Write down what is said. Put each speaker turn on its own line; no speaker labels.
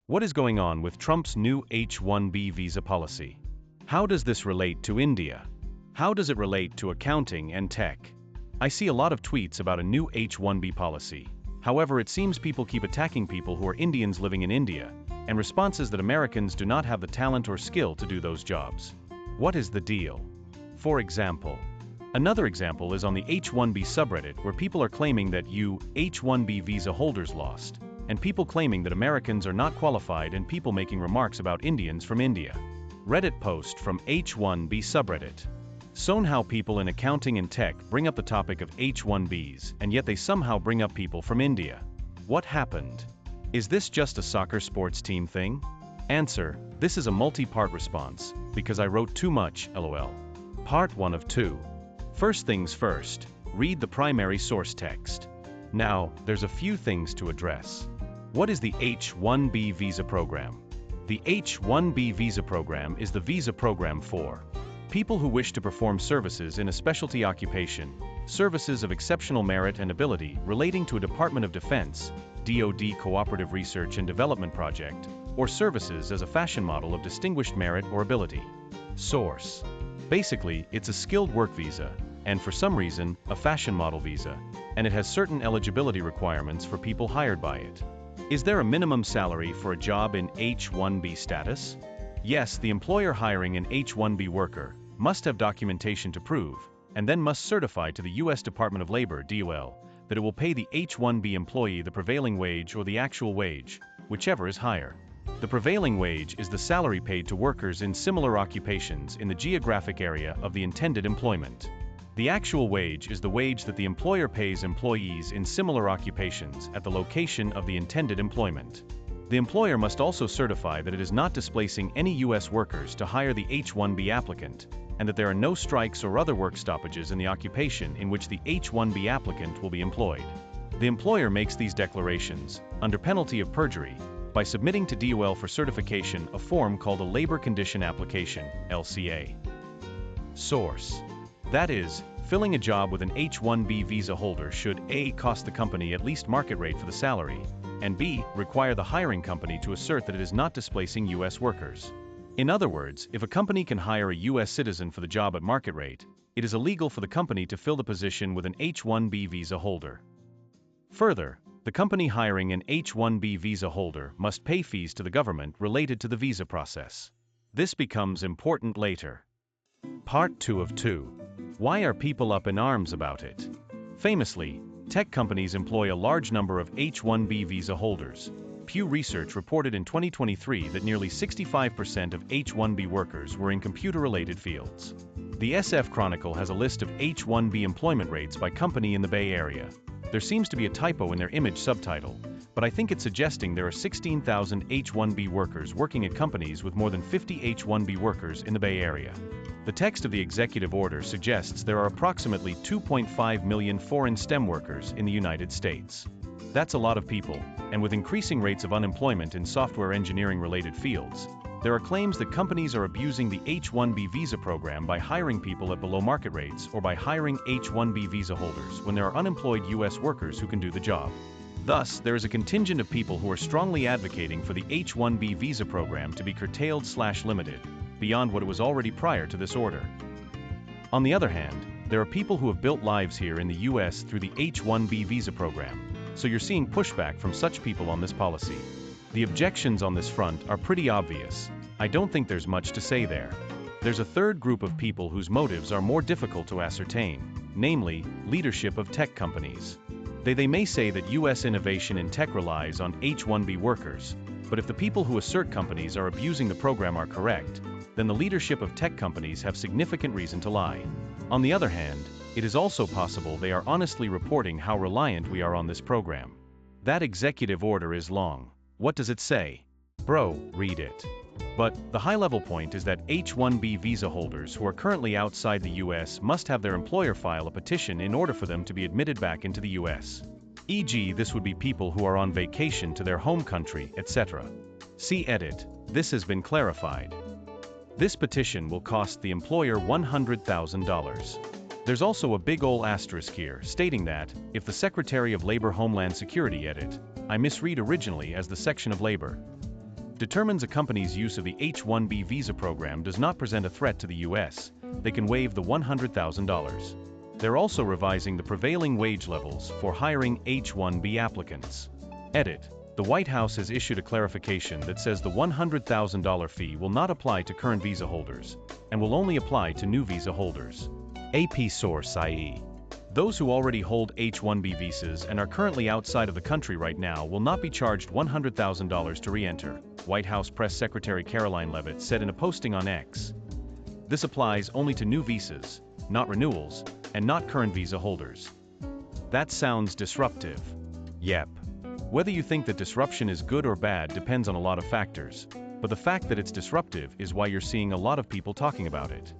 What is going on with Trump's new H1B visa policy? How does this relate to India? How does it relate to accounting and tech? I see a lot of tweets about a new H1B policy. However, it seems people keep attacking people who are Indians living in India, and responses that Americans do not have the talent or skill to do those jobs. What is the deal? For example, another example is on the H1B subreddit where people are claiming that H1B visa holders lost, and people claiming that Americans are not qualified and people making remarks about Indians from India. Reddit post from H1B subreddit. Somehow people in accounting and tech bring up the topic of H1Bs, and yet they somehow bring up people from India. What happened? Is this just a soccer sports team thing? Answer: this is a multi-part response, because I wrote too much, lol. Part 1 of 2. First things first, read the primary source text. Now, there's a few things to address. What is the H1B visa program? The H1B visa program is the visa program for people who wish to perform services in a specialty occupation, services of exceptional merit and ability relating to a Department of Defense, DoD cooperative research and development project, or services as a fashion model of distinguished merit or ability. Source: basically, it's a skilled work visa, and for some reason, a fashion model visa, and it has certain eligibility requirements for people hired by it. Is there a minimum salary for a job in H1B status? Yes, the employer hiring an H1B worker must have documentation to prove, and then must certify to the U.S. Department of Labor (DOL) that it will pay the H1B employee the prevailing wage or the actual wage, whichever is higher. The prevailing wage is the salary paid to workers in similar occupations in the geographic area of the intended employment. The actual wage is the wage that the employer pays employees in similar occupations at the location of the intended employment. The employer must also certify that it is not displacing any U.S. workers to hire the H1B applicant, and that there are no strikes or other work stoppages in the occupation in which the H1B applicant will be employed. The employer makes these declarations, under penalty of perjury, by submitting to DOL for certification a form called a Labor Condition Application, LCA. Source: that is, filling a job with an H1B visa holder should A. cost the company at least market rate for the salary, and B. require the hiring company to assert that it is not displacing U.S. workers. In other words, if a company can hire a U.S. citizen for the job at market rate, it is illegal for the company to fill the position with an H1B visa holder. Further, the company hiring an H1B visa holder must pay fees to the government related to the visa process. This becomes important later. Part 2 of 2. Why are people up in arms about it? Famously, tech companies employ a large number of H1B visa holders. Pew Research reported in 2023 that nearly 65% of H1B workers were in computer-related fields. The SF Chronicle has a list of H1B employment rates by company in the Bay Area. There seems to be a typo in their image subtitle, but I think it's suggesting there are 16,000 H1B workers working at companies with more than 50 H1B workers in the Bay Area. The text of the executive order suggests there are approximately 2.5 million foreign STEM workers in the United States. That's a lot of people, and with increasing rates of unemployment in software engineering-related fields, there are claims that companies are abusing the H1B visa program by hiring people at below market rates or by hiring H1B visa holders when there are unemployed U.S. workers who can do the job. Thus, there is a contingent of people who are strongly advocating for the H1B visa program to be curtailed/limited, beyond what it was already prior to this order. On the other hand, there are people who have built lives here in the U.S. through the H1B visa program, so you're seeing pushback from such people on this policy. The objections on this front are pretty obvious. I don't think there's much to say there. There's a third group of people whose motives are more difficult to ascertain, namely, leadership of tech companies. They may say that U.S. innovation in tech relies on H1B workers, but if the people who assert companies are abusing the program are correct, then the leadership of tech companies have significant reason to lie. On the other hand, it is also possible they are honestly reporting how reliant we are on this program. That executive order is long. What does it say? Bro, read it. But the high-level point is that H1B visa holders who are currently outside the U.S. must have their employer file a petition in order for them to be admitted back into the U.S. E.g., this would be people who are on vacation to their home country, etc. See edit. This has been clarified. This petition will cost the employer $100,000. There's also a big ol' asterisk here stating that, if the Secretary of Labor Homeland Security edit, I misread originally as the section of labor. determines a company's use of the H1B visa program does not present a threat to the US, they can waive the $100,000. They're also revising the prevailing wage levels for hiring H1B applicants. Edit. The White House has issued a clarification that says the $100,000 fee will not apply to current visa holders, and will only apply to new visa holders. AP source i.e. Those who already hold H1B visas and are currently outside of the country right now will not be charged $100,000 to re-enter, White House Press Secretary Caroline Leavitt said in a posting on X. This applies only to new visas, not renewals, and not current visa holders. That sounds disruptive. Yep. Whether you think that disruption is good or bad depends on a lot of factors, but the fact that it's disruptive is why you're seeing a lot of people talking about it.